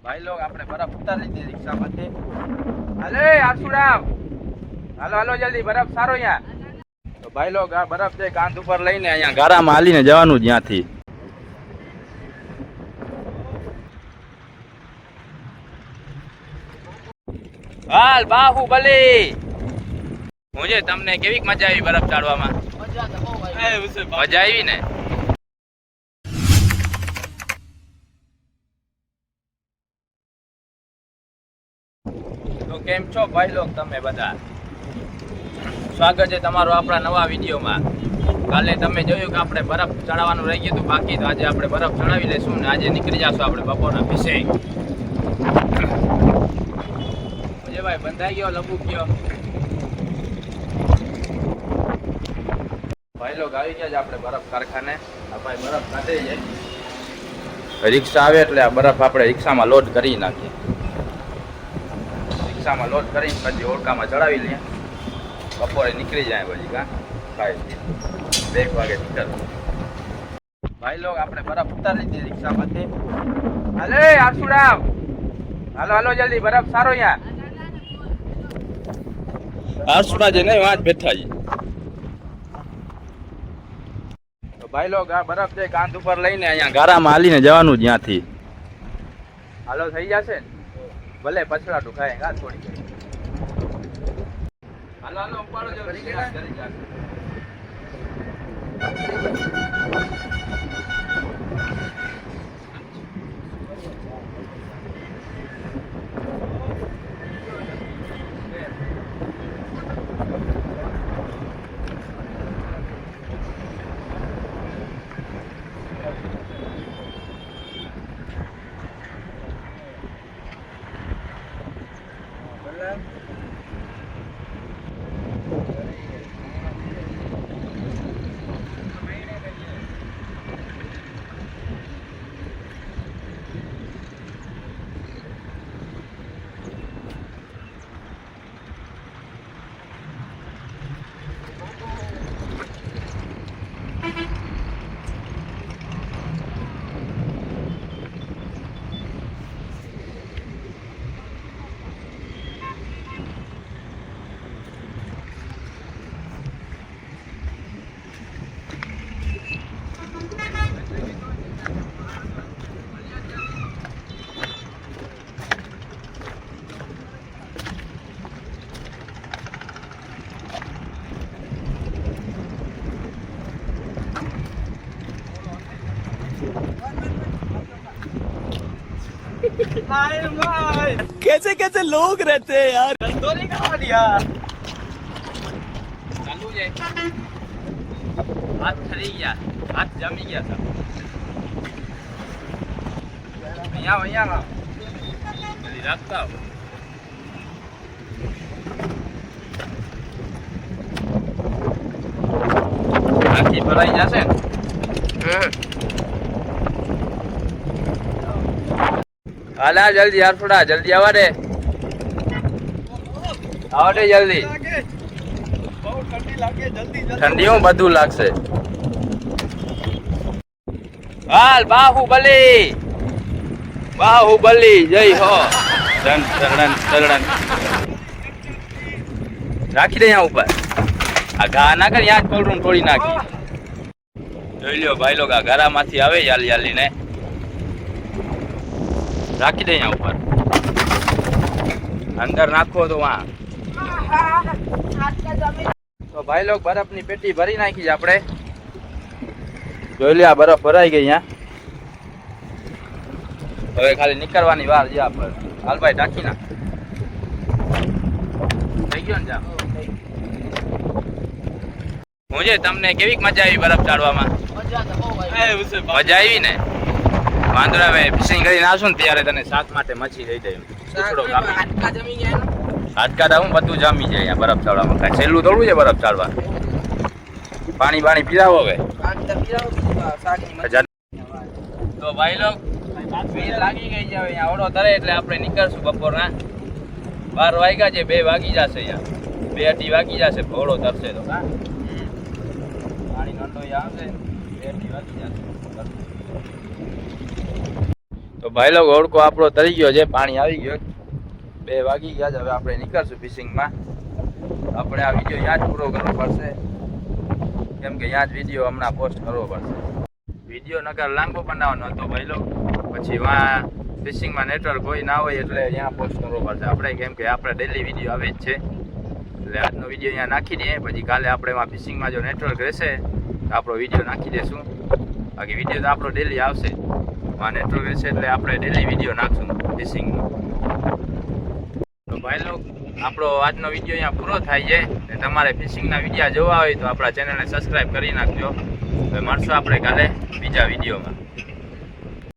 ભાઈ લોગ આપણે બરફ ઉતારી દીધી રિક્ષામાંથી. અલે આસુરામ, હાલો હાલો જલ્દી, બરફ સારો અહીંયા. તો ભાઈ લોગ આ બરફ છે કાંધ ઉપર લઈને અહીંયા ગારામાં હાલીને જવાનું જ્યાંથી. હાલ બાહુબલી. હું છે તમને કેવી મજા આવી બરફ ચાડવામાં? મજા આવી ને? તો કેમ છો ભાઈ લોગ તમે બધા? સ્વાગત છે તમારું આપણા નવા વિડીયોમાં. કાલે તમે જોયું કે આપણે બરફ ચડાવવાનું રહી ગયું હતું બાકી, તો આજે આપણે બરફ ચડાવી લઈશું ને આજે નીકળી જશું આપણે બપોરના પીસે. ભાઈ બંધાઈ ગયો, લબુ ગયો. ભાઈ લોગ આવી ગયા છે આપણે બરફ કારખાને. આ ભાઈ બરફ કાઢે જાય, રિક્ષા આવે એટલે આ બરફ આપણે રિક્ષામાં લોડ કરી નાખીએ. રિક્ષામાં લોડ કરી પછી ઓળકામાં ચડાવી લઈએ. બપોરે નીકળી જાય પછી કા ભાઈ 2 વાગે નીકળ. ભાઈ લોગ આપણે બરફ ઉતારી દીધી રિક્ષામાંથી. અલે આસુરામ, હાલો હાલો જલ્દી, બરફ સારો અહીંયા. આસુરા જે નહીં વાંચ બેઠા છે. તો ભાઈ લોગ આ બરફ છે કાંધ ઉપર લઈને અહીંયા ગારામાં હાલીને જવાનું જ્યાંથી. હાલો થઈ જશે ને? ભલે પછડાટું ખાય કા થોડી. હાલો હાલો ઉપાડો જો કરી જશે. कैसे कैसे लोग रहते हैं यार. ધંધોરી કરવા દિયા ચાલુ છે. હાથ ઠરી ગયા, હાથ જમી ગયા સર. અહીંયા જલ્દી રાખતા હો. આખી ભરાઈ જશે ને. હાલા જલ્દી યાર, થોડા જલ્દી આવા દે. આવો દે જલ્દી. ઠંડી હું બધું લાગશે. હાલ બાહુબલી, બાહુબલી જય હો. રાખી દે અહીંયા ઉપર. આ ઘા ના કર, ત્યાં જ પલડું તોડી નાખી. જોઈ લ્યો ભાઈ લોકો, આ ઘરામાંથી આવે યાલી યાલીને. રાખી દે અહીંયા ઉપર. અંદર નાખો તો વાં. તો ભાઈ લોગ બરફની પેટી ભરી નાખી છે આપણે. જોઈ લે, આ બરફ ભરાઈ ગઈ અહીંયા. હવે ખાલી નીકળવાની વાર છે આપણે. હાલ ભાઈ ઢાંકી નાખ. થઈ ગયો ને જા. હું છે તમને કેવી મજા આવી બરફ ચાડવામાં? મજા આવી ને? વાંધો ના ભાઈ, ફિશિંગ કરીને આવશું ને ત્યારે તને શાક માટે મચ્છી લઈ જાય. હાડકા હું બધું જામી જાય અહીંયા બરફ ચાડવામાં. કાંઈ સહેલું થોડું છે બરફ ચાડવા. પાણી પીરાવો હવે. તો ભાઈ લોગ લાગી ગઈ છે હવે અહીંયા ઓળો તરે એટલે આપણે નીકળશું બપોરના. 12 વાગ્યા છે, 2 વાગી જશે અહીંયા. 2-2:30 વાગી જશે ઓળો તરશે તો. પાણી નંડો આવશે 2-2:30 વાગી જશે. તો ભાઈ લોકો ઓળકો આપણો તરી ગયો છે, પાણી આવી ગયો, 2 વાગી ગયા છે. હવે આપણે નીકળશું ફિશિંગમાં. આપણે આ વિડીયો ત્યાં જ પૂરો કરવો પડશે, કેમ કે ત્યાં જ વિડીયો હમણાં પોસ્ટ કરવો પડશે. વિડીયો નકર લાંબો બનાવવાનો હતો ભાઈ લોકો, પછી વાં ફિશિંગમાં નેટવર્ક કોઈ ના હોય એટલે ત્યાં પોસ્ટ કરવો પડશે આપણે, કેમ કે આપણે ડેલી વિડીયો આવે જ છે. એટલે આજનો વિડીયો અહીંયા નાખી દઈએ, પછી કાલે આપણે એમાં ફિશિંગમાં જો નેટવર્ક રહેશે તો આપણો વિડીયો નાખી દઈશું. બાકી વિડીયો તો આપણો ડેલી આવશે, આ નેટવર્ક રહેશે એટલે આપણે ડેલી વિડીયો નાખશું ફિશિંગનો. તો ભાઈ લોકો આપણો આજનો વિડીયો અહીંયા પૂરો થાય છે. ને તમારે ફિશિંગના વિડીયો જોવા હોય તો આપણા ચેનલને સબસ્ક્રાઈબ કરી નાખજો. હવે મળશું આપણે કાલે બીજા વિડીયોમાં.